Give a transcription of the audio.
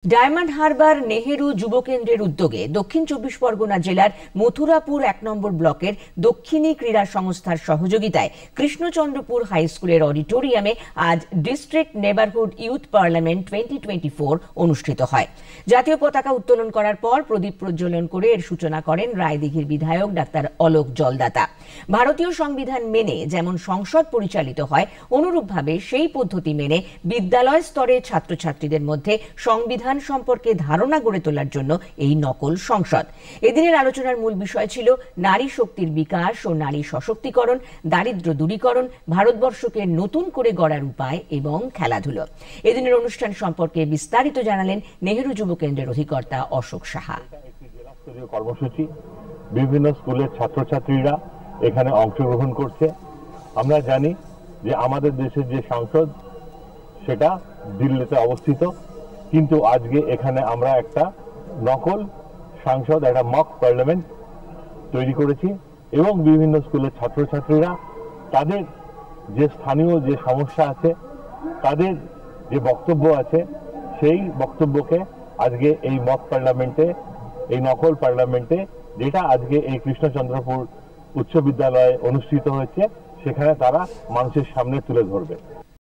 Diamond Harbour Nehru যুব কেন্দ্রের উদ্যোগে দক্ষিণ চব্বিশ পরগনা জেলার মথুরাপুর ১ নম্বর ব্লকের দক্ষিণী ক্রীড়া সংস্থার সহযোগিতায় কৃষ্ণচন্দ্রপুর হাই স্কুলের অডিটোরিয়ামে আজ ডিস্ট্রিক্ট নেবারহুড ইউথ পার্লামেন্ট 2024 অনুষ্ঠিত হয়। জাতীয় পতাকা উত্তোলন করার পর প্রদীপ প্রজ্বলন করে এর সূচনা করেন রায়দিঘির বিধায়ক ডাক্তার অলোক জলদাতা। ভারতীয় সংবিধান মেনে যেমন সংসদ পরিচালিত হয়, অনুরূপভাবে সেই পদ্ধতি মেনে বিদ্যালয় স্তরে ছাত্রছাত্রীদের মধ্যে সংবিধান সম্পর্কে ধারণা গড়ে তোলার জন্য এই নকল সংসদ। এদিনের আলোচনার মূল বিষয় ছিল নারী শক্তির বিকাশ ও নারী সশক্তিকরণ, দারিদ্র্য দূরীকরণ, ভারতবর্ষকে নতুন করে গড়ার উপায় এবং খেলাধুলো। এদিনের অনুষ্ঠান সম্পর্কে বিস্তারিত জানালেন নেহেরু যুব কেন্দ্রের অধিকর্তা অশোক সাহা। কর্মসূচি, বিভিন্ন স্কুলের ছাত্রছাত্রীরা এখানে অংশগ্রহণ করছে। আমরা জানি যে আমাদের দেশের যে সংসদ সেটা দিল্লিতে অবস্থিত, কিন্তু আজকে এখানে আমরা একটা নকল সংসদ, একটা মক পার্লামেন্ট তৈরি করেছি এবং বিভিন্ন স্কুলের ছাত্রছাত্রীরা তাদের যে স্থানীয় যে সমস্যা আছে, তাদের যে বক্তব্য আছে, সেই বক্তব্যকে আজকে এই মক পার্লামেন্টে, এই নকল পার্লামেন্টে, যেটা আজকে এই কৃষ্ণচন্দ্রপুর উচ্চ বিদ্যালয়ে অনুষ্ঠিত হয়েছে, সেখানে তারা মানুষের সামনে তুলে ধরবে।